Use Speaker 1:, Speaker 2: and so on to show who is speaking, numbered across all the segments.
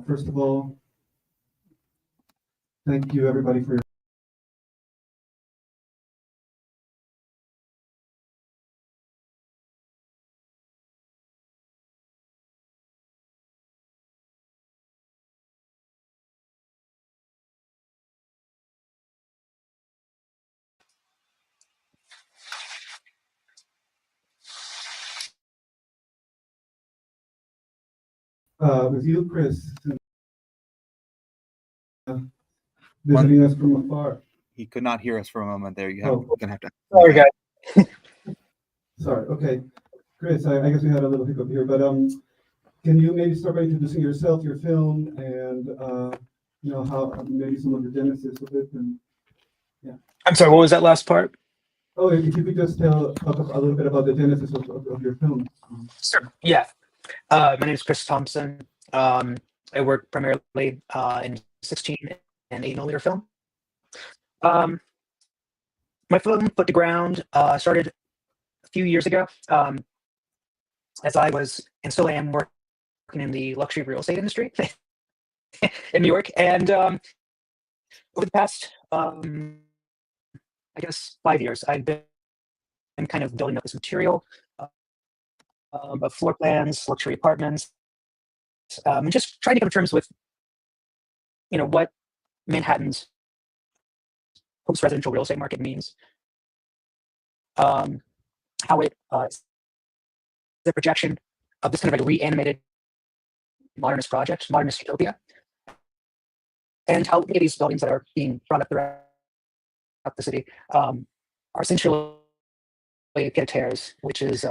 Speaker 1: First of all, thank you everybody for your with you, Chris, visiting us from afar.
Speaker 2: He could not hear us for a moment there. You're gonna have to.
Speaker 3: Sorry, guys.
Speaker 1: Sorry. Okay, Chris. I guess we had a little hiccup here, but can you maybe start by introducing yourself, your film, and how maybe some of the genesis of it, and yeah.
Speaker 3: I'm sorry, what was that last part?
Speaker 1: Oh, if you could just talk a little bit about the genesis of your film.
Speaker 3: Sure. Yeah. My name is Chris Thompson. I work primarily in 16 and 8mm film. My film, Foot to Ground, started a few years ago as I was and still am working in the luxury real estate industry in New York. And over the past, I guess, 5 years, I've been kind of building up this material of floor plans, luxury apartments, and just trying to come to terms with, what Manhattan's post-residential real estate market means, how it the projection of this kind of like reanimated modernist project, modernist utopia, and how many of these buildings that are being brought up throughout the city are essentially pied-à-terres, which is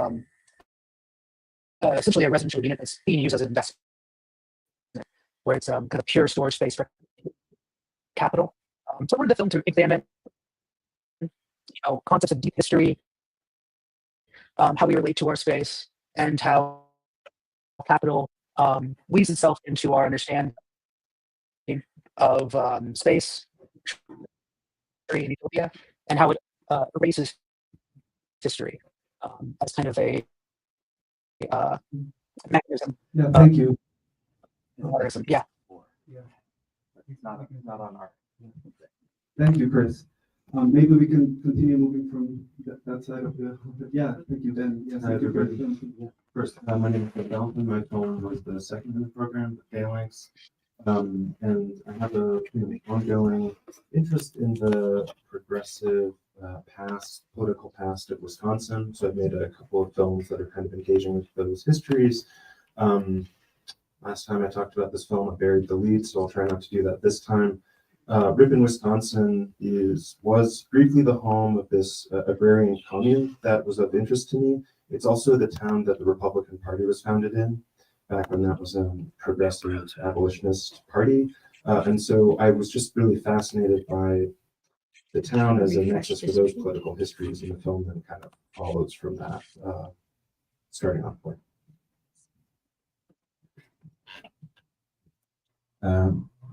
Speaker 3: essentially a residential unit that's being used as an investment, where it's kind of pure storage space for capital. So I wanted the film to examine, concepts of deep history, how we relate to our space, and how capital weaves itself into our understanding of space and utopia, and how it erases history as kind of a mechanism.
Speaker 1: Yeah, thank you.
Speaker 3: Modernism. Yeah.
Speaker 2: It's not on our.
Speaker 1: Thank you, Chris. Maybe we can continue moving from that side of the. Yeah, thank you, Ben. Yes,
Speaker 4: Hi,
Speaker 1: thank you,
Speaker 4: everybody.
Speaker 1: Chris.
Speaker 4: First, my name is Dalton. My film was the second in the program, the Phalanx. And I have a ongoing interest in the progressive political past of Wisconsin. So I've made a couple of films that are kind of engaging with those histories. Last time I talked about this film, I buried the lead, so I'll try not to do that this time. Ripon, Wisconsin was briefly the home of this agrarian commune that was of interest to me. It's also the town that the Republican Party was founded in, back when that was a progressive abolitionist party. And so I was just really fascinated by the town as a nexus for those political histories, and the film then kind of follows from that starting off point.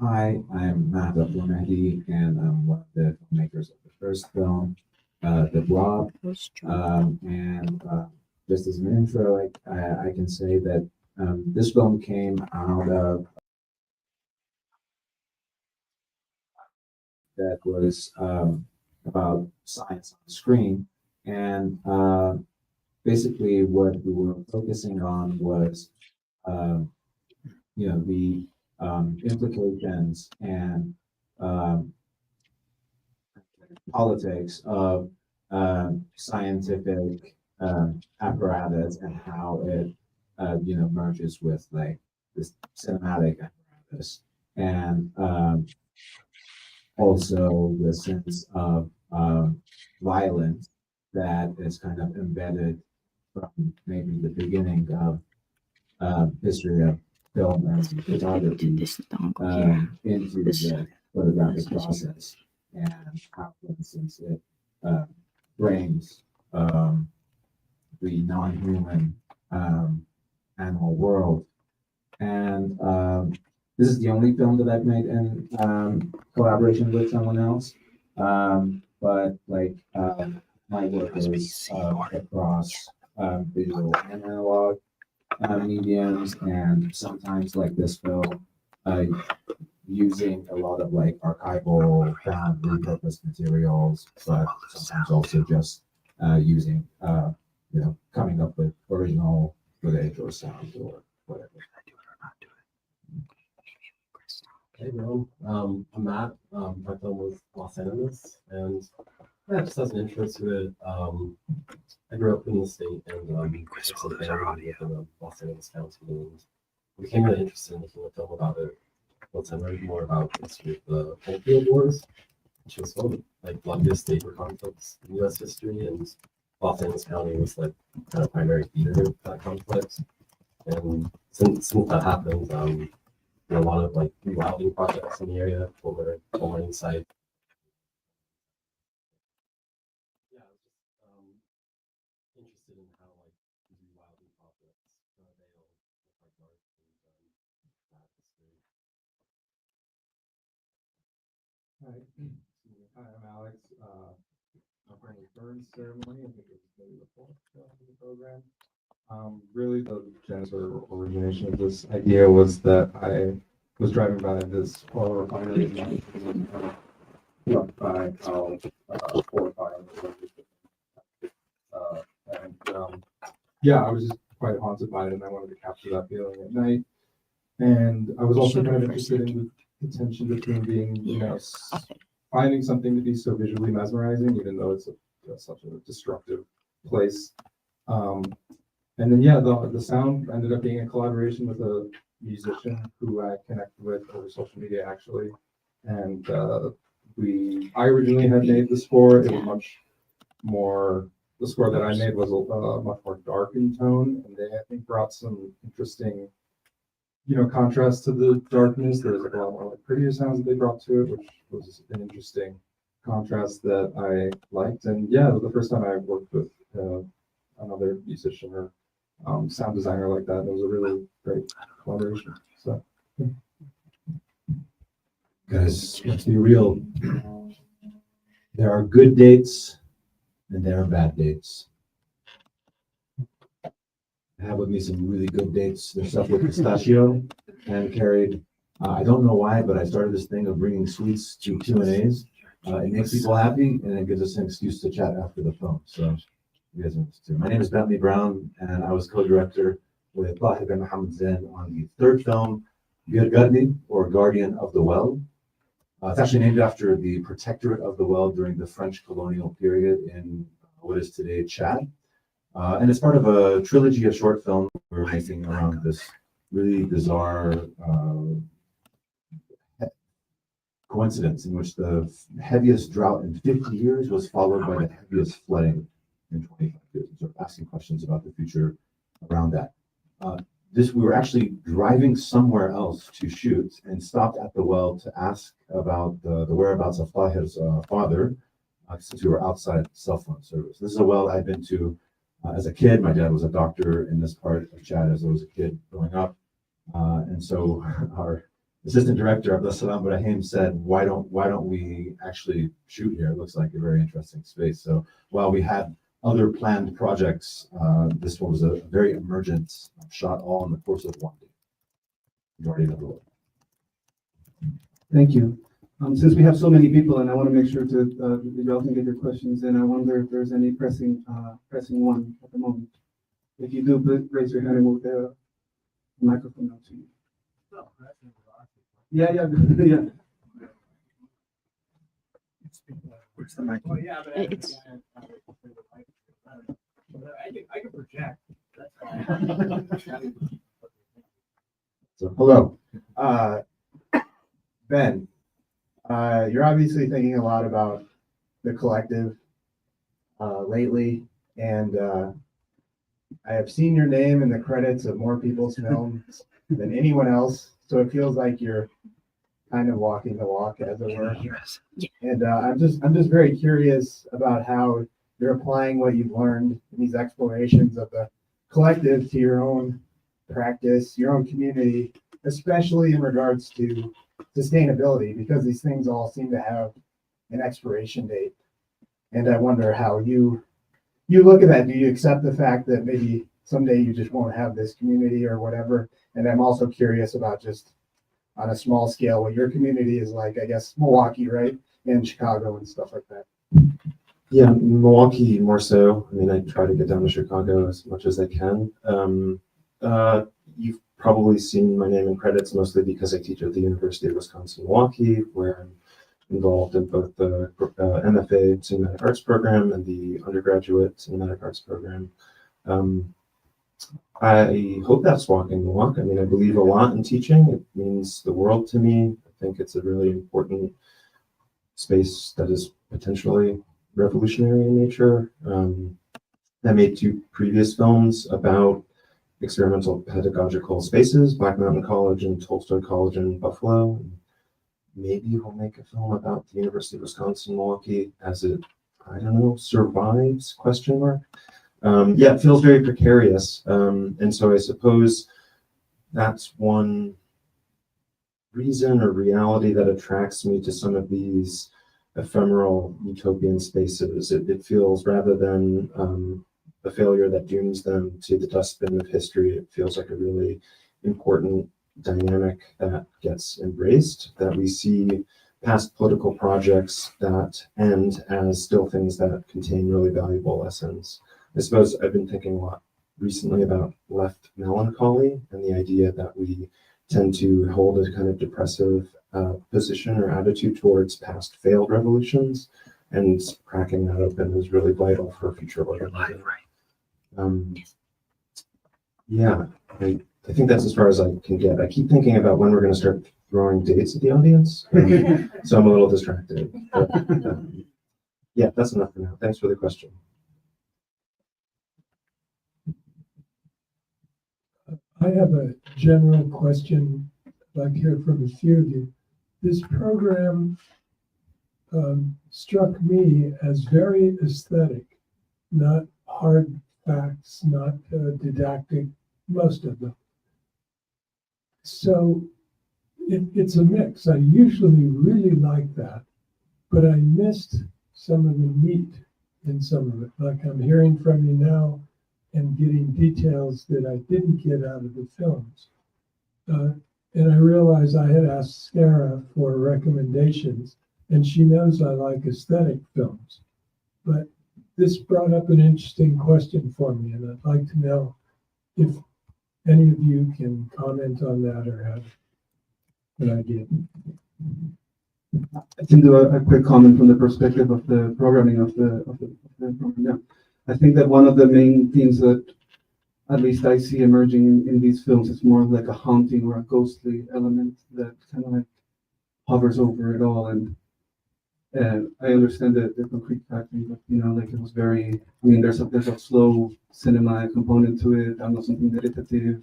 Speaker 5: Hi, I'm Matt Abdulmehdi, and I'm one of the filmmakers of the first film, The Blob. Just as an intro, I can say that this film came out of that was about science on the screen, and basically what we were focusing on was the implications and politics of scientific apparatus and how it merges with like this cinematic apparatus, and also the sense of violence that is kind of embedded from maybe the beginning of history of film and photography into the photographic process, and how, for instance, it frames the non-human animal world. And this is the only film that I've made in collaboration with someone else. But like my work is across digital and analog mediums, and sometimes like this film uh, using a lot of like archival found repurposed materials, but sometimes also just using coming up with original footage or sound or whatever.
Speaker 6: Hey everyone, I'm Matt. My film was Los Angeles, and yeah, just has an interest to it. I grew up in the state, and
Speaker 2: Chris,
Speaker 6: it's
Speaker 2: we'll
Speaker 6: a
Speaker 2: lose our
Speaker 6: family
Speaker 2: audio.
Speaker 6: in the Los Angeles County, and I became really interested in making a film about it once I learned more about the history of the Coalfield Wars, which was one of the like bloodiest labor conflicts in U.S. history, and Los Angeles County was like kind of primary theater of that conflict. And since that happened, there are a lot of like rewilding projects in the area, former coal mining site. Yeah, I was just interested in how like these rewilding projects they all look like art and that history.
Speaker 7: Hi, Hi, I'm Alex. I'm from the Burns ceremony. I think it was maybe the fourth in the program. Really, the genesis or origination of this idea was that I was driving by this oil refinery by how 4 or 5. Yeah, I was just quite haunted by it, and I wanted to capture that feeling at night. And I was also kind of interested in the tension between being, finding something to be so visually mesmerizing, even though it's such a destructive place. And then, yeah, the sound ended up being a collaboration with a musician who I connected with over social media, actually. And I originally had made the score. It was much more, the score that I made was much more dark in tone, and they, I think, brought some interesting contrast to the darkness. There was like a lot more like prettier sounds that they brought to it, which was an interesting contrast that I liked. And yeah, it was the first time I worked with another musician or sound designer like that. It was a really great collaboration. So,
Speaker 5: Guys, let's be real. There are good dates and there are bad dates. I have with me some really good dates. There's stuff with pistachio and carried. I don't know why, but I started this thing of bringing sweets to Q&As. It makes people happy, and it gives us an excuse to chat after the film. So you guys know what to do. My name is Bentley Brown, and I was co-director with Tahib and Mohammed Zain on the third film, Birgadni, or Guardian of the Well. It's actually named after the protectorate of the well during the French colonial period in what is today Chad. And it's part of a trilogy of short films we're making around this really bizarre coincidence in which the heaviest drought in 50 years was followed by the heaviest flooding in 25 years. And sort of asking questions about the future around that. We were actually driving somewhere else to shoot and stopped at the well to ask about the whereabouts of Tahir's father, since we were outside cell phone service. This is a well I'd been to as a kid. My dad was a doctor in this part of Chad as I was a kid growing up. And so our assistant director, Abdul Salam Brahim, said, why don't we actually shoot here? It looks like a very interesting space. So while we had other planned projects, this one was a very emergent shot all in the course of one day. Guardian of the Well.
Speaker 1: Thank you. Since we have so many people, and I want to make sure to you all can get your questions in, I wonder if there's any pressing one at the moment. If you do, please raise your hand and we'll get a microphone out to you. Yeah.
Speaker 2: Where's the mic?
Speaker 8: It's
Speaker 7: I can project.
Speaker 9: So, hello. Ben, you're obviously thinking a lot about the collective lately, and I have seen your name in the credits of more people's films than anyone else, so it feels like you're kind of walking the walk, as it were. And I'm just very curious about how you're applying what you've learned in these explorations of the collective to your own practice, your own community, especially in regards to sustainability, because these things all seem to have an expiration date. And I wonder how you look at that. Do you accept the fact that maybe someday you just won't have this community or whatever? And I'm also curious about just on a small scale, what your community is like, I guess, Milwaukee, right? And Chicago and stuff like that.
Speaker 4: Yeah, Milwaukee more so. I mean, I try to get down to Chicago as much as I can. You've probably seen my name in credits mostly because I teach at the University of Wisconsin-Milwaukee, where I'm involved in both the MFA Cinematic Arts program and the undergraduate Cinematic Arts program. I hope that's walking the walk. I mean, I believe a lot in teaching. It means the world to me. I think it's a really important space that is potentially revolutionary in nature. I made 2 previous films about experimental pedagogical spaces, Black Mountain College and Tolstoy College in Buffalo. Maybe we'll make a film about the University of Wisconsin-Milwaukee as it, I don't know, survives, question mark. Yeah, it feels very precarious. And so I suppose that's one reason or reality that attracts me to some of these ephemeral utopian spaces. It feels, rather than a failure that dooms them to the dustbin of history, it feels like a really important dynamic that gets embraced, that we see past political projects that end as still things that contain really valuable lessons. I suppose I've been thinking a lot recently about left melancholy and the idea that we tend to hold a kind of depressive position or attitude towards past failed revolutions, and cracking that open is really vital for future organizing. Yeah, I think that's as far as I can get. I keep thinking about when we're going to start throwing dates at the audience, so I'm a little distracted. But, yeah, that's enough for now. Thanks for the question.
Speaker 8: I have a general question I'd like to hear from a few of you. This program struck me as very aesthetic, not hard facts, not didactic, most of them. So it's a mix. I usually really like that, but I missed some of the meat in some of it. Like I'm hearing from you now and getting details that I didn't get out of the films. And I realized I had asked Sarah for recommendations, and she knows I like aesthetic films. But this brought up an interesting question for me, and I'd like to know if any of you can comment on that or have an idea.
Speaker 1: I can do a quick comment from the perspective of the programming of the program. Yeah. I think that one of the main themes that at least I see emerging in these films is more like a haunting or a ghostly element that kind of like hovers over it all. And I understand the concrete factory, but like it was very. I mean, there's a slow cinema component to it. I'm not something meditative.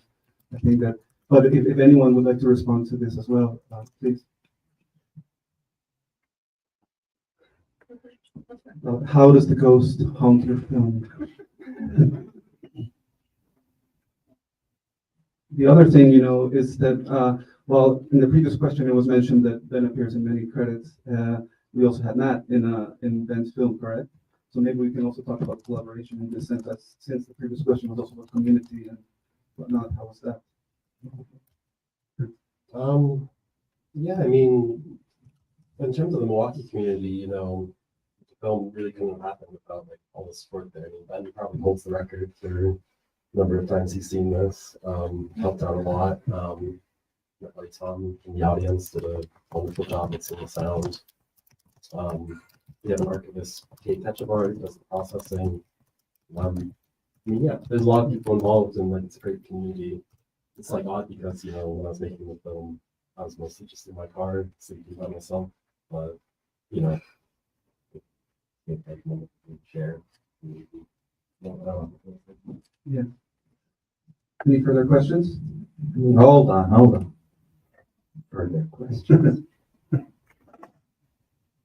Speaker 1: I think that. But if anyone would like to respond to this as well, please. How does the ghost haunt your film? The other thing, is that, well, in the previous question, it was mentioned that Ben appears in many credits. We also had Matt in Ben's film, correct? So maybe we can also talk about collaboration in this sense, that since the previous question was also about community and whatnot. How was that?
Speaker 6: Yeah, I mean, in terms of the Milwaukee community, the film really couldn't happen without like all the support there. I mean, Ben probably holds the record for the number of times he's seen this. Helped out a lot. Like Tom in the audience did a wonderful job mixing the sound. We have an archivist, Kate Tetchavar, who does the processing. I mean, yeah, there's a lot of people involved, and like it's a great community. It's like odd because when I was making the film, I was mostly just in my car, sleeping by myself. But like moment to share.
Speaker 1: Yeah. Any further questions?
Speaker 5: Hold on. Further questions.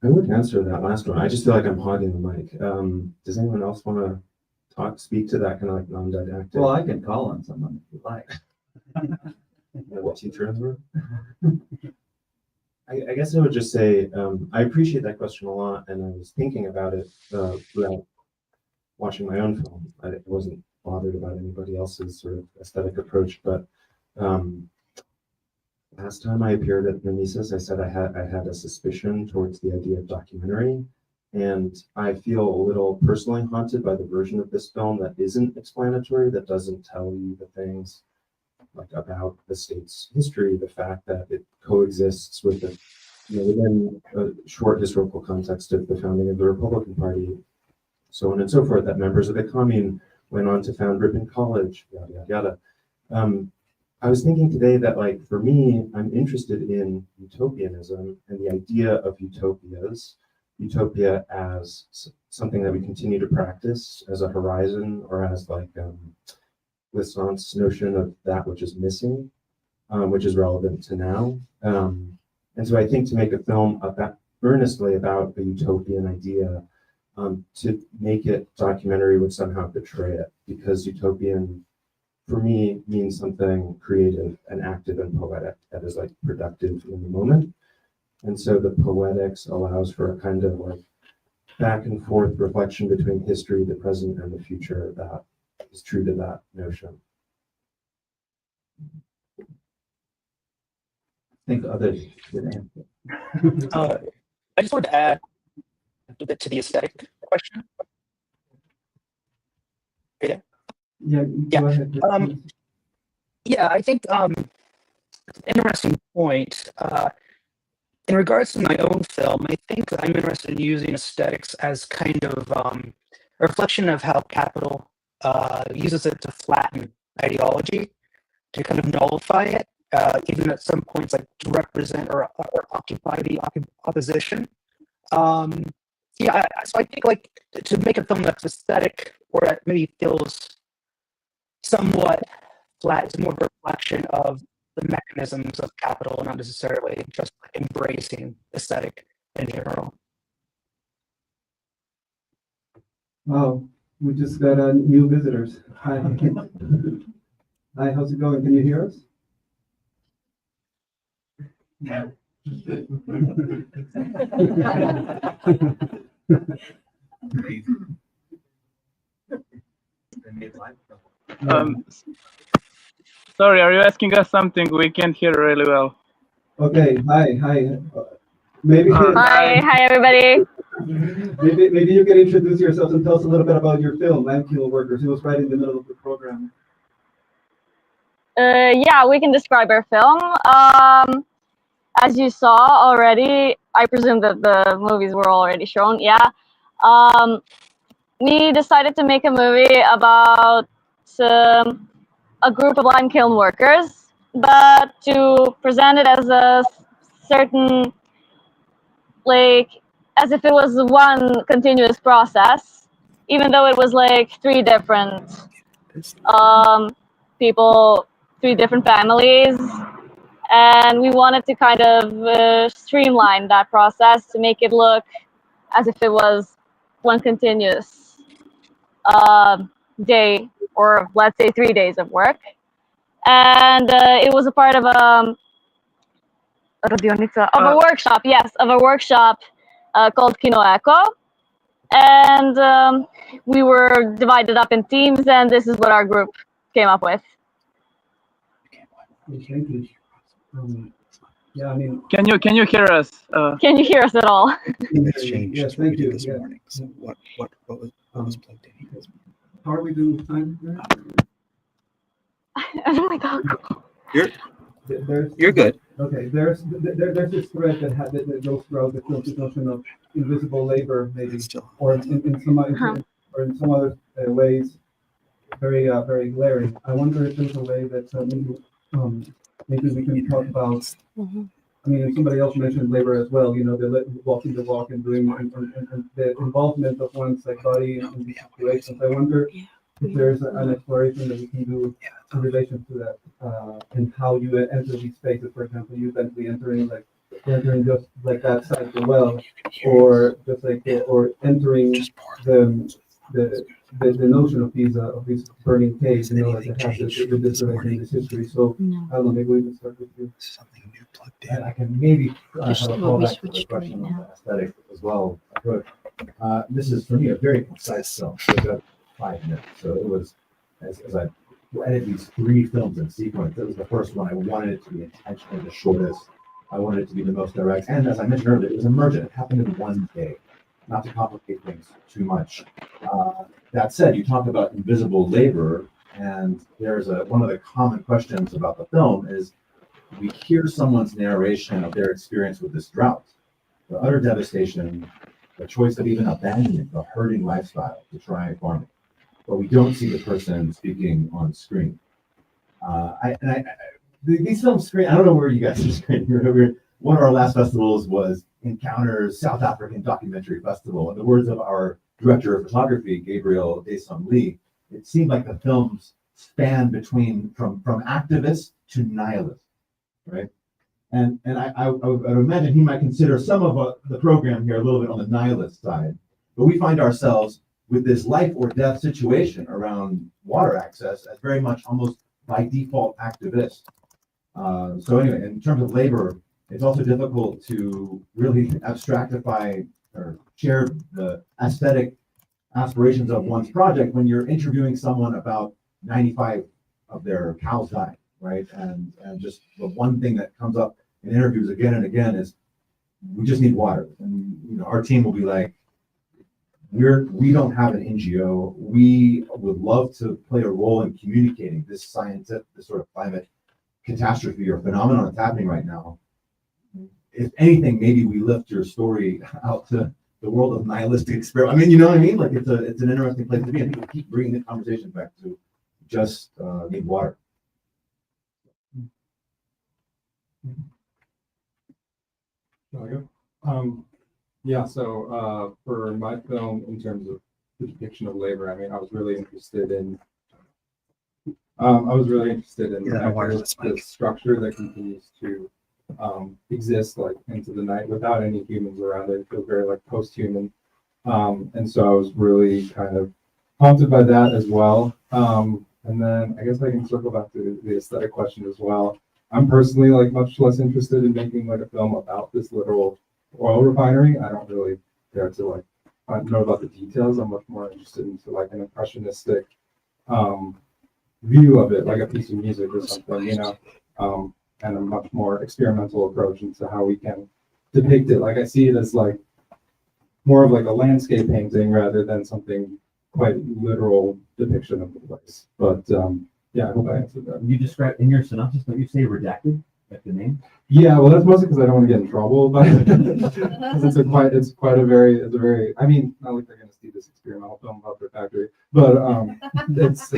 Speaker 4: I would answer that last one. I just feel like I'm hogging the mic. Does anyone else want to speak to that kind of like non-didactic?
Speaker 5: Well, I can call on someone if you like.
Speaker 4: What teacher in the room? I guess I would just say I appreciate that question a lot, and I was thinking about it throughout watching my own film. I wasn't bothered about anybody else's sort of aesthetic approach, but last time I appeared at Mimesis, I said I had a suspicion towards the idea of documentary. And I feel a little personally haunted by the version of this film that isn't explanatory, that doesn't tell you the things like about the state's history, the fact that it coexists with the, within a short historical context of the founding of the Republican Party, so on and so forth, that members of the commune went on to found Ripon College, yada, yada, yada. I was thinking today that, like, for me, I'm interested in utopianism and the idea of utopias, utopia as something that we continue to practice as a horizon, or as like Glissant's notion of that which is missing, which is relevant to now. And so I think to make a film about earnestly about a utopian idea, to make it documentary would somehow betray it, because utopian for me means something creative and active and poetic that is like productive in the moment. And so the poetics allows for a kind of like back and forth reflection between history, the present, and the future that is true to that notion.
Speaker 5: I think others would answer.
Speaker 3: I just wanted to add a bit to the aesthetic question.
Speaker 1: Yeah,
Speaker 3: Yeah.
Speaker 1: go ahead.
Speaker 3: Yeah, I think interesting point. In regards to my own film, I think I'm interested in using aesthetics as kind of a reflection of how capital uses it to flatten ideology, to kind of nullify it, even at some points like to represent or occupy the opposition. Yeah, so I think like to make a film that's aesthetic or that maybe feels somewhat flat, it's more of a reflection of the mechanisms of capital, not necessarily just like embracing aesthetic in general.
Speaker 1: Wow, we just got new visitors. Hi. Hi, how's it going? Can you hear us?
Speaker 10: Sorry, are you asking us something? We can't hear really well.
Speaker 1: Okay, hi. Maybe
Speaker 11: Hi, everybody.
Speaker 1: maybe you can introduce yourself and tell us a little bit about your film, Landfill Workers. It was right in the middle of the program.
Speaker 11: Yeah, we can describe our film. As you saw already, I presume that the movies were already shown. Yeah. We decided to make a movie about a group of lime kiln workers, but to present it as a certain, like, as if it was one continuous process, even though it was like three different people, three different families. And we wanted to kind of streamline that process to make it look as if it was one continuous day, or let's say 3 days of work. And it was a part of a workshop, yes, of a workshop called Kinoeko. And we were divided up in teams, and this is what our group came up with.
Speaker 1: Thank you. Yeah, I mean,
Speaker 10: Can you hear us?
Speaker 11: Can you hear us at all?
Speaker 2: It's changed.
Speaker 1: Yes,
Speaker 2: since we
Speaker 1: thank
Speaker 2: did
Speaker 1: you.
Speaker 2: this
Speaker 1: Yeah.
Speaker 2: morning. So what was plugged in?
Speaker 1: How are we doing with time?
Speaker 11: Oh my God.
Speaker 2: You're good.
Speaker 1: Okay, there's this thread that goes throughout the film, this notion of invisible labor, maybe, or in some other ways, very glaring. I wonder if there's a way that maybe we can talk about. I mean, and somebody else mentioned labor as well. You know, walking the walk and doing and the involvement of one's like body in these situations. I wonder if there's an exploration that we can do in relation to that, and how you enter these spaces. For example, you eventually entering just like that side of the well, or just like or entering the notion of these burning caves, you know, that have this relation, this history. So I don't know, maybe we can start with you.
Speaker 2: Something new plugged in.
Speaker 9: I can maybe have a
Speaker 12: Well, we
Speaker 9: callback to the
Speaker 12: switched
Speaker 9: question
Speaker 12: right
Speaker 9: on
Speaker 12: now.
Speaker 9: the aesthetic as well. But this is for me a very concise film. So we've got 5 minutes. So it was, as I
Speaker 5: edit these 3 films in sequence. That was the first one. I wanted it to be intentionally the shortest. I wanted it to be the most direct. And as I mentioned earlier, it was emergent. It happened in one day, not to complicate things too much. That said, you talk about invisible labor, and there's one of the common questions about the film is we hear someone's narration of their experience with this drought, the utter devastation, the choice of even abandoning the herding lifestyle to try farming, but we don't see the person speaking on screen. These films screen. I don't know where you guys are screening. One of our last festivals was Encounters South African Documentary Festival. In the words of our director of photography, Gabriel Daesung Lee, it seemed like the films span between from activist to nihilist, right? And I would imagine he might consider some of the program here a little bit on the nihilist side, but we find ourselves with this life or death situation around water access as very much almost by default activist. So anyway, in terms of labor, it's also difficult to really abstractify or share the aesthetic aspirations of one's project when you're interviewing someone about 95 of their cows dying, right? And just the one thing that comes up in interviews again and again is we just need water. And our team will be like, we don't have an NGO. We would love to play a role in communicating this scientific, this sort of climate catastrophe or phenomenon that's happening right now. If anything, maybe we lift your story out to the world of nihilistic experiment. I mean, you know what I mean? Like it's an interesting place to be. I think we keep bringing the conversation back to just need water.
Speaker 7: Shall I go? Yeah, so for my film, in terms of the depiction of labor, I mean, I was really interested in the structure that continues to exist like into the night without any humans around it. It feels very like post-human. And so I was really kind of haunted by that as well. And then I guess I can circle back to the aesthetic question as well. I'm personally like much less interested in making like a film about this literal oil refinery. I don't really care to like know about the details. I'm much more interested into like an impressionistic view of it, like a piece of music or something, and a much more experimental approach into how we can depict it. Like I see it as like more of like a landscape painting rather than something quite literal depiction of the place. But yeah, I hope I answered that.
Speaker 5: You describe in your synopsis, don't you say redacted, like the name?
Speaker 7: Yeah, well, that's mostly because I don't want to get in trouble, but because it's quite a very. I mean, not like they're going to see this experimental film about their factory, but it's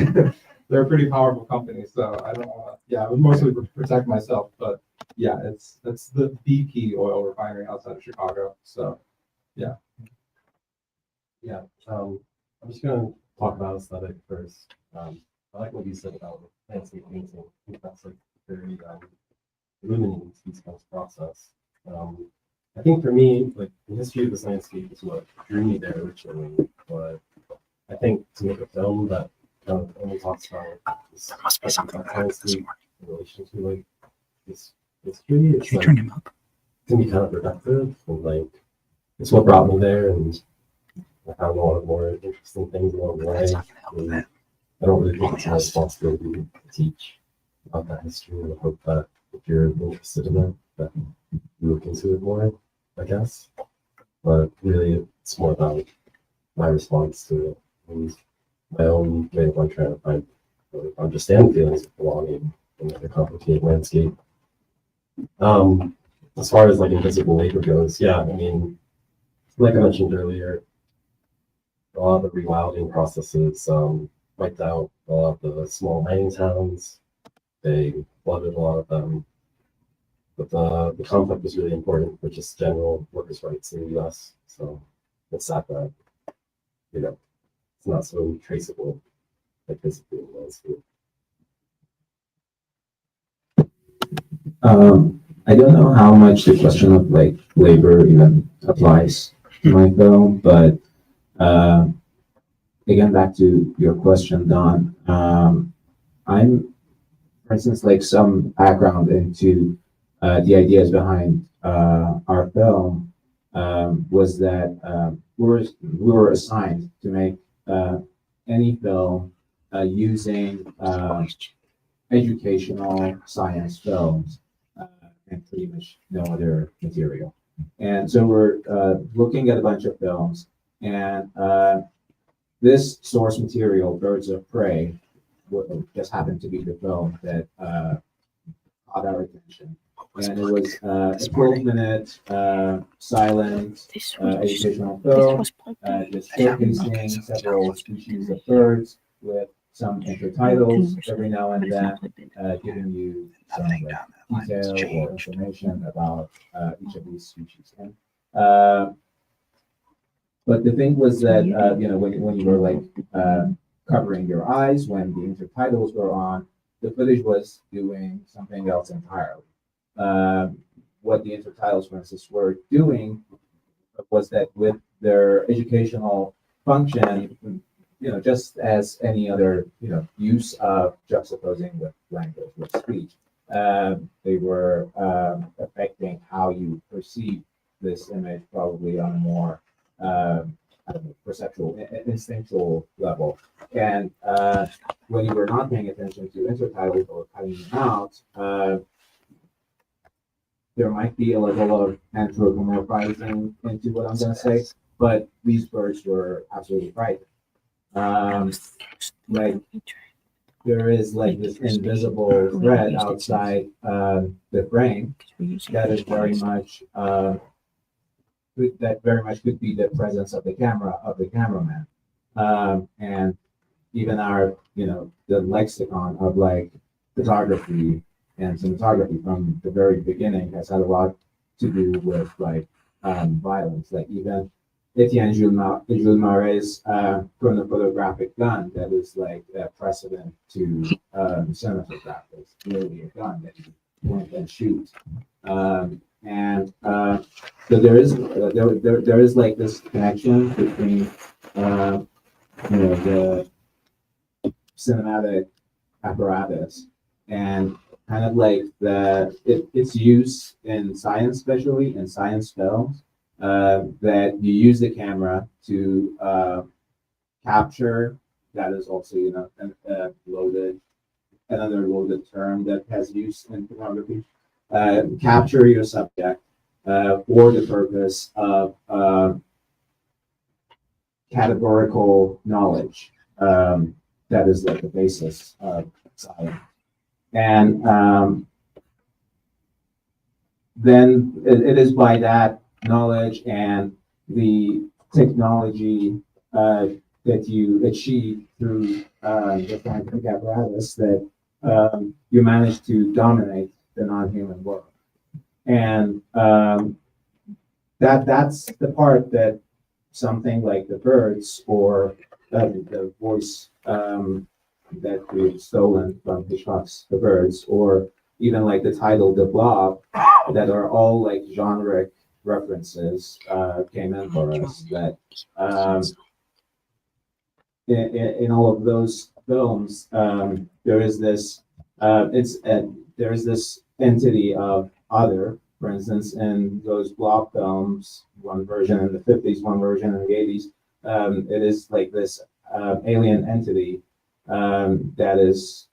Speaker 7: they're a pretty powerful company, so I don't want to. Yeah, I would mostly protect myself, but yeah, it's the BP oil refinery outside of Chicago. So yeah.
Speaker 6: Yeah, I'm just gonna talk about aesthetic first. I like what you said about landscape painting. I think that's like very illuminating to this kind of process. I think for me, like the history of this landscape is what drew me there originally. But I think to make a film that kind of only talks about this, there must be something that happens this morning in relation to like this history, it's like, turn him up. It can be kind of productive and like it's what brought me there, and I found a lot of more interesting things along the way. I don't really think it's my responsibility to teach about that history, and I hope that if you're interested in it, that you look into it more, I guess. But really, it's more about my response to it and my own way of like trying to find understand feelings of belonging in like a complicated landscape. As far as like invisible labor goes, yeah, I mean, like I mentioned earlier, a lot of the rewilding processes wiped out a lot of the small mining towns. They flooded a lot of them. But the conflict was really important for just general workers' rights in the US. So it's sad that, it's not so traceable like physically in the landscape.
Speaker 5: I don't know how much the question of like labor even applies to my film, but again, back to your question, Don. I'm, for instance, like some background into the ideas behind our film was that we were assigned to make any film using educational science films and pretty much no other material. And so we're looking at a bunch of films, and this source material, Birds of Prey, just happened to be the film that caught our attention. And it was a 12-minute silent educational film, just showcasing several species of birds with some intertitles every now and then, giving you some detail or information about each of these species. And, but the thing was that when you were like covering your eyes, when the intertitles were on, the footage was doing something else entirely. What the intertitles, for instance, were doing was that with their educational function, just as any other, use of juxtaposing with language, with speech, they were affecting how you perceive this image, probably on a more perceptual, instinctual level. And when you were not paying attention to intertitles or cutting them out, there might be a level of anthropomorphizing into what I'm going to say, but these birds were absolutely frightening. Like there is like this invisible thread outside the frame that is very much could be the presence of the cameraman, and even our the lexicon of like photography and cinematography from the very beginning has had a lot to do with like violence. Like even Etienne Jules Marais' chronophotographic gun that is like a precedent to cinematograph. It's really a gun that you point and shoot. So there is like this connection between the cinematic apparatus and kind of like its use in science, especially in science films, that you use the camera to capture. That is also another loaded term that has use in photography. Capture your subject for the purpose of categorical knowledge. That is like the basis of science. And then it is by that knowledge and the technology that you achieve through the scientific apparatus that you manage to dominate the non-human world. And that's the part that something like the birds or the voice that we've stolen from Hitchcock's The Birds, or even like the title The Blob, that are all like generic references came in for us. That in all of those films, there is this there is this entity of other. For instance, in those Blob films, one version in the 50s, one version in the 80s, it is like this alien entity that is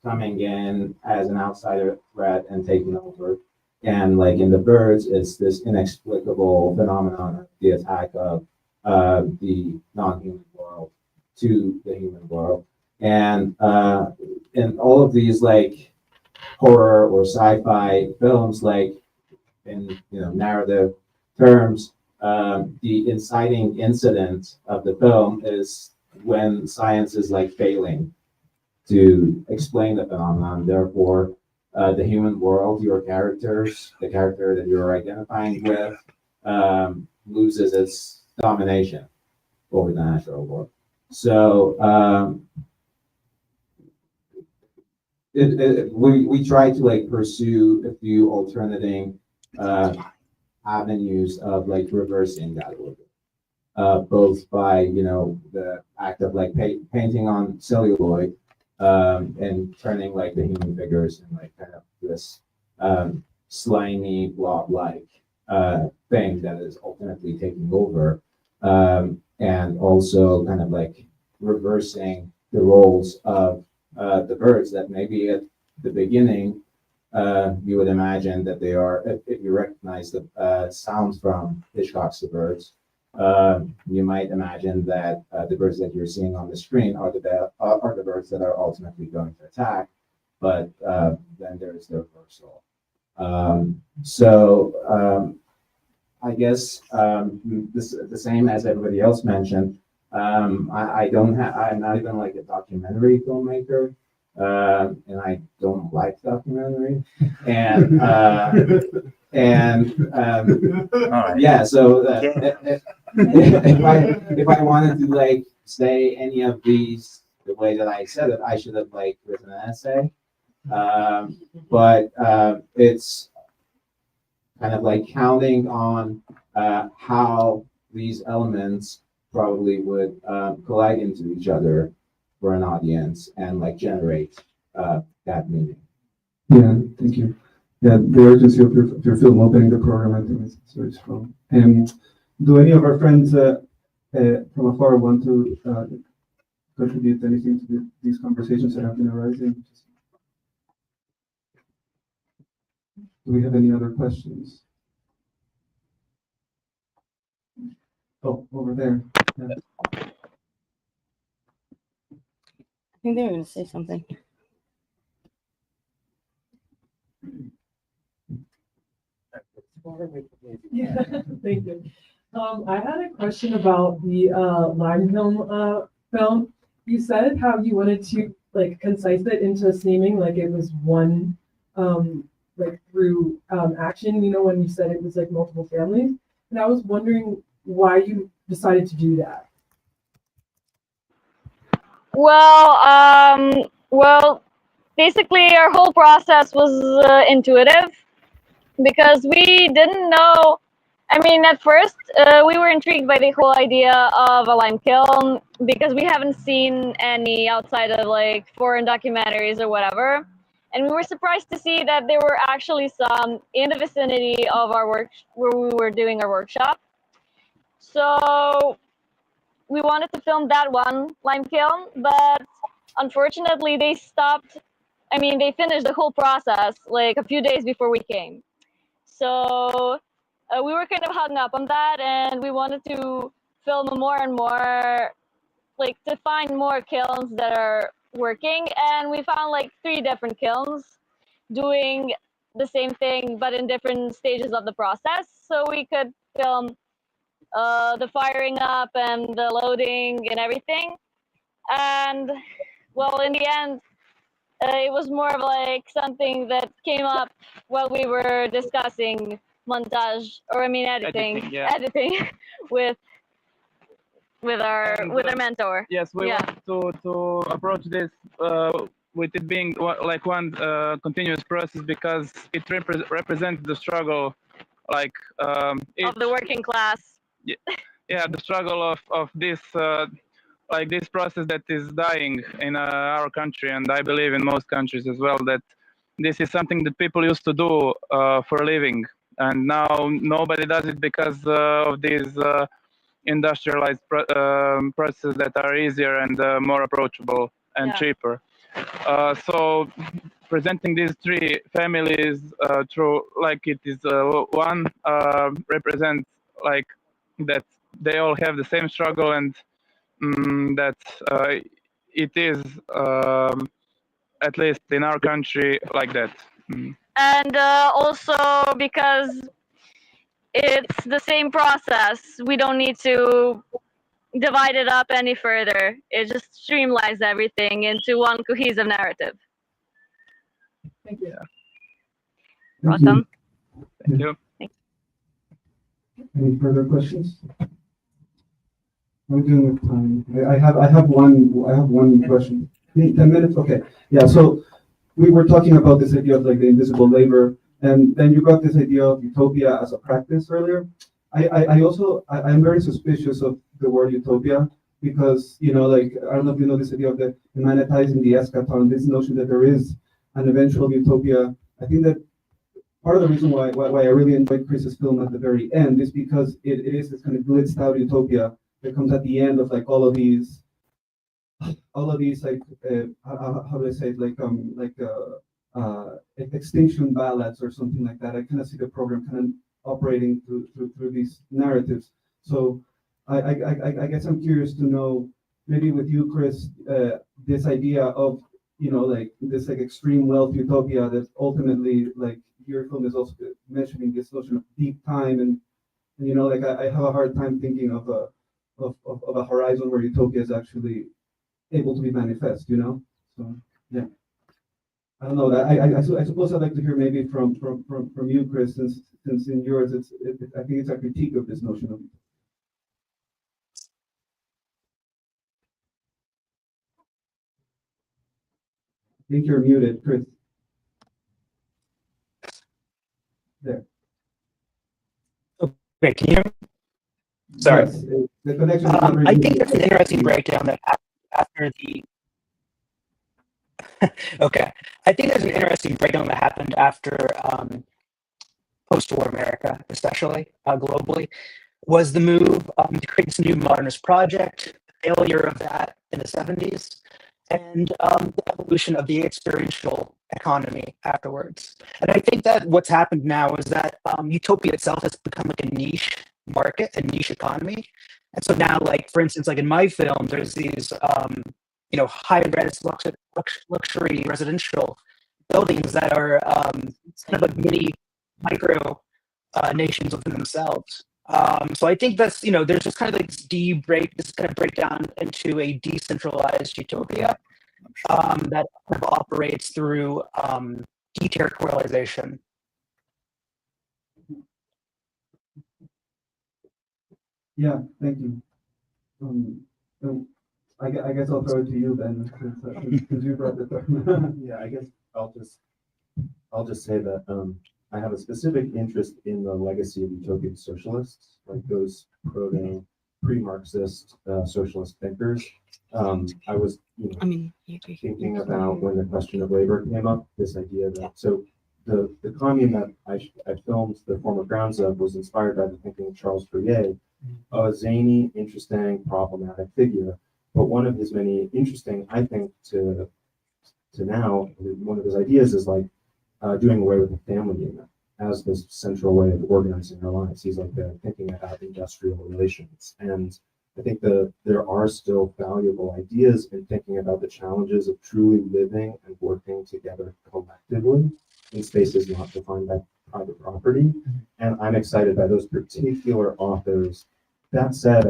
Speaker 5: coming in as an outsider threat and taking over. And like in The Birds, it's this inexplicable phenomenon of the attack of the non-human world to the human world. And in all of these like horror or sci-fi films, like in narrative terms, the inciting incident of the film is when science is like failing to explain the phenomenon. Therefore, the human world, your characters, the character that you're identifying with, loses its domination over the natural world. So we try to like pursue a few alternating avenues of like reversing that order, both by the act of like painting on celluloid and turning like the human figures in like kind of this slimy blob-like thing that is ultimately taking over, and also kind of like reversing the roles of the birds that maybe at the beginning you would imagine that they are, if you recognize the sounds from Hitchcock's The Birds, you might imagine that the birds that you're seeing on the screen are the birds that are ultimately going to attack, but then there's the reversal. I guess the same as everybody else mentioned. I'm not even like a documentary filmmaker, and I don't like documentary, and yeah. So if I wanted to like say any of these the way that I said it, I should have like written an essay, but it's kind of like counting on how these elements probably would collide into each other for an audience and like generate that meaning.
Speaker 1: Yeah, thank you. Yeah, the urgency of your film opening the program, I think is very strong. And do any of our friends from afar want to contribute anything to these conversations that have been arising? Do we have any other questions? Oh, over there. Yeah.
Speaker 12: I think they were going to say something.
Speaker 13: Yeah, thank you. I had a question about the lime film film. You said how you wanted to like concise it into seeming like it was one like through action, you know, when you said it was like multiple families. And I was wondering why you decided to do that.
Speaker 11: Well, basically our whole process was intuitive because we didn't know. I mean, at first we were intrigued by the whole idea of a lime kiln because we haven't seen any outside of like foreign documentaries or whatever. And we were surprised to see that there were actually some in the vicinity of our work where we were doing our workshop. So we wanted to film that one lime kiln, but unfortunately they stopped. I mean, they finished the whole process like a few days before we came. So we were kind of hung up on that, and we wanted to film more and more, like to find more kilns that are working. And we found like 3 different kilns doing the same thing, but in different stages of the process. So we could film the firing up and the loading and everything. And well, in the end, it was more of like something that came up while we were discussing editing with our mentor.
Speaker 10: Yes, we want to approach this with it being like one continuous process because it represents the struggle, like
Speaker 11: of the working class.
Speaker 10: Yeah, the struggle of this like this process that is dying in our country, and I believe in most countries as well, that this is something that people used to do for a living, and now nobody does it because of these industrialized processes that are easier and more approachable and cheaper. So presenting these 3 families through like it is one represents like that they all have the same struggle, and that it is at least in our country like that.
Speaker 11: And also because it's the same process, we don't need to divide it up any further. It just streamlines everything into one cohesive narrative.
Speaker 13: Thank you.
Speaker 11: Awesome.
Speaker 10: Thank you.
Speaker 1: Any further questions? I'm doing with time. I have one question. 10 minutes? Okay. Yeah, so we were talking about this idea of like the invisible labor, and then you brought this idea of utopia as a practice earlier. I'm very suspicious of the word utopia because, you know, like, I don't know if you know this idea of the humanitizing the eschaton, this notion that there is an eventual utopia. I think that part of the reason why I really enjoyed Chris's film at the very end is because it is this kind of blitzed out utopia that comes at the end of like all of these all of these like how do I say it, extinction ballads or something like that. I kind of see the program kind of operating through these narratives. So I guess I'm curious to know, maybe with you, Chris, this idea of, you know, like this like extreme wealth utopia that ultimately, like your film is also mentioning this notion of deep time, and you know, like I have a hard time thinking of a horizon where utopia is actually able to be manifest, you know. So yeah, I don't know. That I suppose I'd like to hear maybe from you, Chris, since in yours I think it's a critique of this notion of. I think you're muted, Chris. There.
Speaker 3: Okay, can you hear me? Sorry.
Speaker 1: Yes, the connection is not really
Speaker 3: I think
Speaker 1: good.
Speaker 3: there's an interesting breakdown that after the okay, I think there's an interesting breakdown that happened after post-war America, especially globally, was the move to create this new modernist project, the failure of that in the 70s, and the evolution of the experiential economy afterwards. And I think that what's happened now is that utopia itself has become like a niche market, a niche economy. And so now, like, for instance, like in my film, there's these, you know, high-res luxury residential buildings that are kind of like mini micro nations within themselves. So I think that's, you know, there's just kind of like this kind of breakdown into a decentralized utopia that kind of operates through deterritorialization.
Speaker 1: Yeah, thank you. So I guess I'll throw it to you then, since you brought it up.
Speaker 4: Yeah, I guess I'll just say that I have a specific interest in the legacy of utopian socialists, like those pre-Marxist socialist thinkers. I was, you know, thinking about when the question of labor came up, this idea that the commune that I filmed the former grounds of was inspired by the thinking of Charles Fourier, a zany, interesting, problematic figure. But one of his many interesting, I think, to now, one of his ideas is like doing away with the family unit as this central way of organizing our lives. He's like thinking about industrial relations. And I think there are still valuable ideas in thinking about the challenges of truly living and working together collectively in spaces not defined by private property. And I'm excited by those particular authors. That said,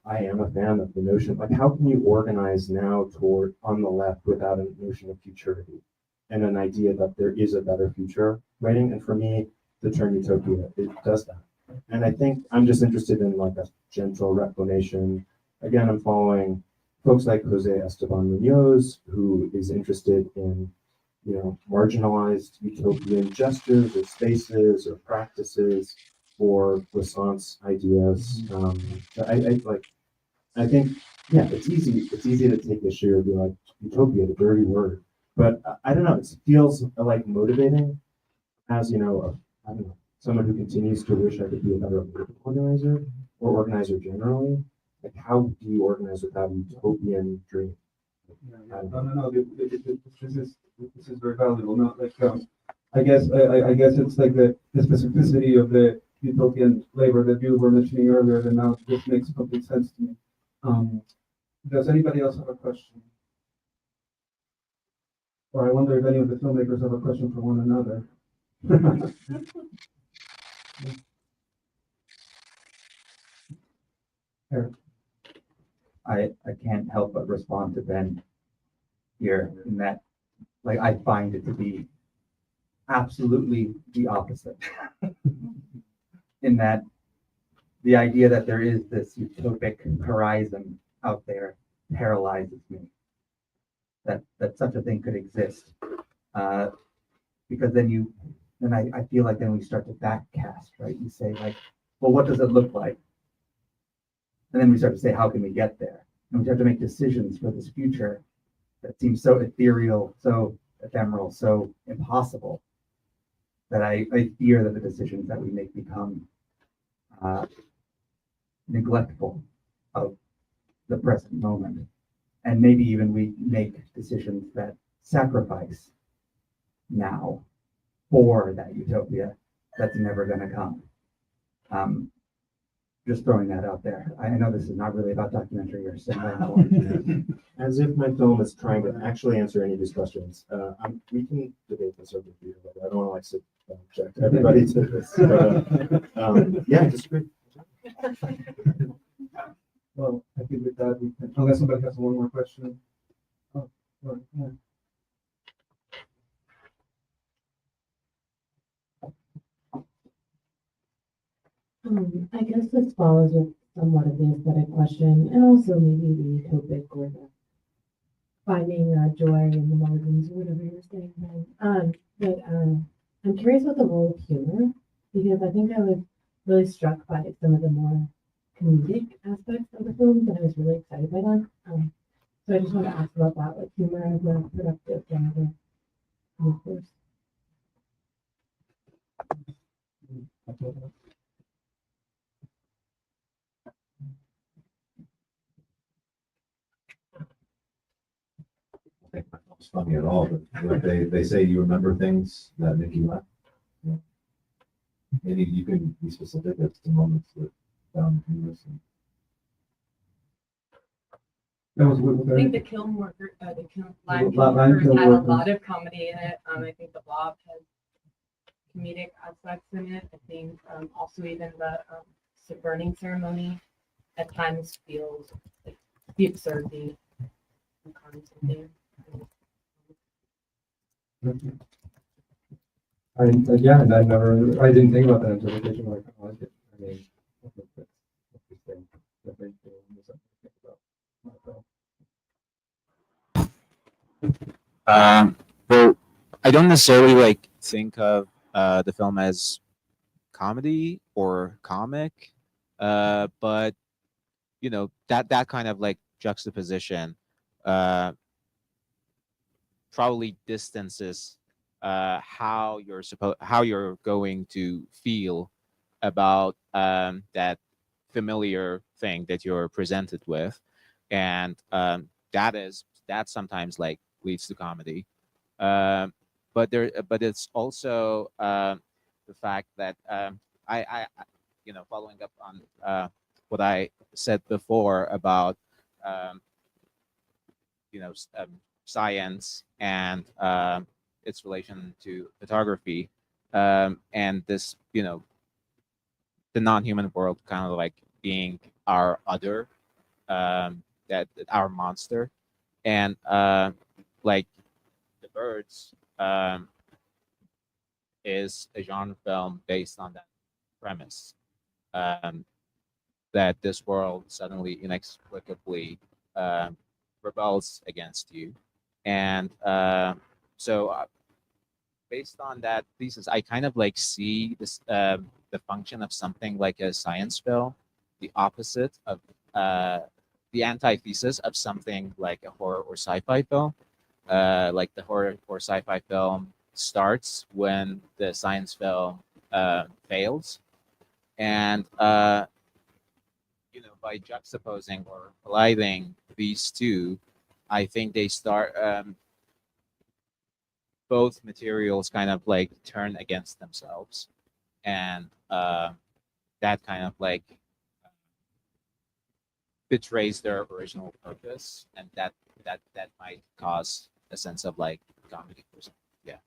Speaker 4: I am a fan of the notion, like how can you organize now toward on the left without a notion of futurity and an idea that there is a better future waiting? And for me, the term utopia, it does that. And I think I'm just interested in like a gentle reclamation. Again, I'm following folks like Jose Esteban Munoz, who is interested in, you know, marginalized utopian gestures or spaces or practices or Renaissance ideas. I think, yeah, it's easy to take issue and be like, utopia, the dirty word. But I don't know, it feels like motivating as, you know, I don't know, someone who continues to wish I could be a better organizer or organizer generally. Like, how do you organize without a utopian dream?
Speaker 1: No. This is very valuable. Not like I guess it's like the specificity of the utopian labor that you were mentioning earlier. That now this makes complete sense to me. Does anybody else have a question? Or I wonder if any of the filmmakers have a question for one another. Eric.
Speaker 14: I can't help but respond to Ben here in that, like, I find it to be absolutely the opposite. In that the idea that there is this utopic horizon out there paralyzes me. That such a thing could exist. Because then I feel like then we start to backcast, right? You say like, well, what does it look like? And then we start to say, how can we get there? And we have to make decisions for this future that seems so ethereal, so ephemeral, so impossible, that I fear that the decisions that we make become neglectful of the present moment. and maybe even we make decisions that sacrifice now for that utopia that's never going to come. Just throwing that out there. I know this is not really about documentary or cinema.
Speaker 4: As if my film is trying to actually answer any of these questions. We can debate this over here, but I don't want to like subject everybody to this. But, yeah, I disagree.
Speaker 1: Well, I think with that, we can, unless somebody has one more question. Oh, right, yeah.
Speaker 15: I guess this follows with somewhat of the aesthetic question, and also maybe the utopic or the finding joy in the margins or whatever you're saying. I'm curious about the role of humor, because I think I was really struck by some of the more comedic aspects of the films, and I was really excited by them. So I just want to ask about that, like humor as a productive dramatic force.
Speaker 5: think it's funny at all, but like they say you remember things that make you laugh. Yeah. Maybe you can be specific as to moments that found humorous.
Speaker 1: That was good.
Speaker 13: I think the kiln worker, the
Speaker 1: Lime
Speaker 13: workers
Speaker 1: kiln
Speaker 13: had a
Speaker 1: workers.
Speaker 13: lot of comedy in it. I think the blob has comedic aspects in it. I think also even the burning ceremony at times feels like the absurdity of something.
Speaker 7: Yeah, and I didn't think about that interpretation, but I kind of like it. I mean, I think that's interesting. Definitely something to think about.
Speaker 16: Well, I don't necessarily like think of the film as comedy or comic, but you know that kind of like juxtaposition probably distances how you're going to feel about that familiar thing that you're presented with, and that sometimes like leads to comedy. But it's also the fact that I following up on what I said before about science and its relation to photography, and this the non-human world kind of like being our other, that our monster, and like the birds is a genre film based on that premise, that this world suddenly inexplicably rebels against you, and so based on that thesis, I kind of like see this the function of something like a science film, the opposite of the antithesis of something like a horror or sci-fi film. Like the horror or sci-fi film starts when the science film fails, and by juxtaposing or colliding these two, I think they start both materials kind of like turn against themselves, and that kind of like betrays their original purpose, and that might cause a sense of like comedy or something. Yeah.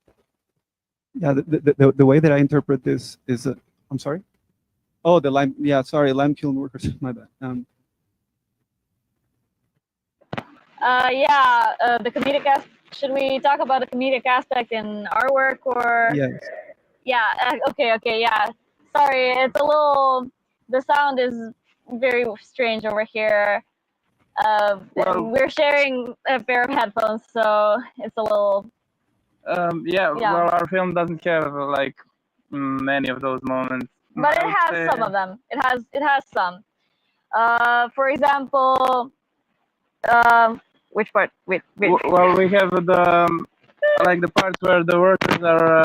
Speaker 1: Yeah, the way that I interpret this is I'm sorry. Oh, the lime. Yeah, sorry, lime kiln workers. My bad.
Speaker 11: The comedic aspect. Should we talk about the comedic aspect in our work, or?
Speaker 1: Yes.
Speaker 11: Yeah. Okay. Yeah. Sorry, it's a little. The sound is very strange over here. And we're sharing a pair of headphones, so it's a little.
Speaker 10: Well, our film doesn't have like many of those moments.
Speaker 11: But it has some of them. It has some. For example, which part? Wait.
Speaker 10: Well, we have the parts where the workers are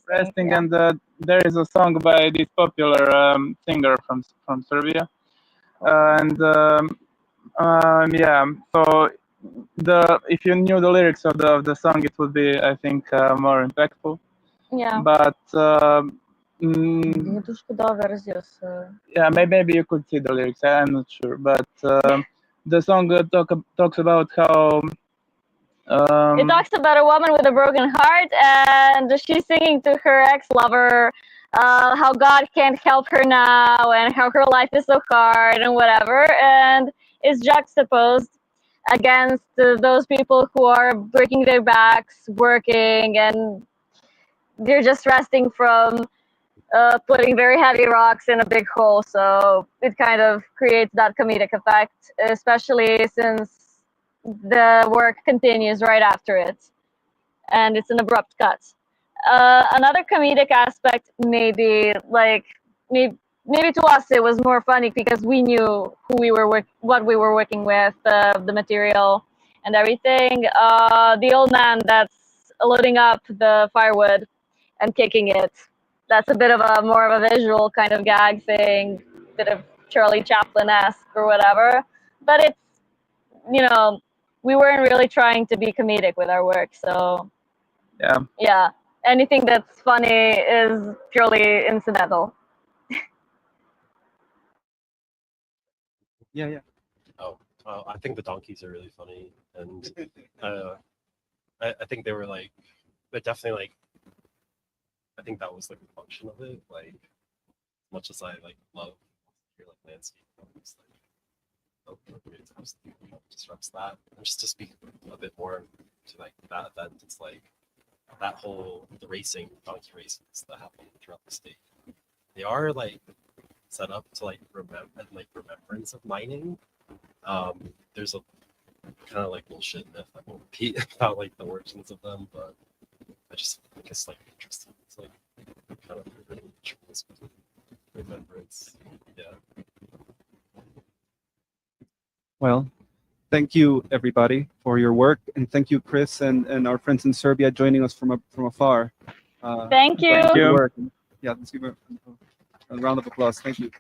Speaker 10: resting,
Speaker 11: yeah.
Speaker 10: and there is a song by this popular singer from Serbia, and Yeah. So if you knew the lyrics of the song, it would be, I think, more impactful.
Speaker 11: Yeah.
Speaker 10: But yeah, maybe you could see the lyrics. I'm not sure, but the song talks about how.
Speaker 11: It talks about a woman with a broken heart, and she's singing to her ex-lover how God can't help her now, and how her life is so hard, and whatever. And it's juxtaposed against those people who are breaking their backs, working, and they're just resting from putting very heavy rocks in a big hole. So it kind of creates that comedic effect, especially since the work continues right after it, and it's an abrupt cut. Another comedic aspect, maybe to us it was more funny because we knew what we were working with, the material and everything. The old man that's loading up the firewood and kicking it. That's a bit of a more of a visual kind of gag thing, bit of Charlie Chaplin-esque or whatever. But it's, we weren't really trying to be comedic with our work, so yeah, anything that's funny is purely incidental.
Speaker 6: Yeah. Oh, I think the donkeys are really funny, and I think they were like, but definitely like, I think that was like the function of it. Like, as much as I like love your like landscape, it's like it disrupts that. And just to speak a bit more to like that event, it's like that whole the donkey races that happen throughout the state. They are like set up to like remembrance of mining. There's a kind of like bullshit myth I won't repeat about like the origins of them, but I just think it's like interesting. It's like kind of remembrance. Yeah.
Speaker 1: Well, thank you everybody for your work, and thank you, Chris, and our friends in Serbia joining us from afar.
Speaker 11: Thank you.
Speaker 1: Thank you. Yeah, let's give a round of applause. Thank you.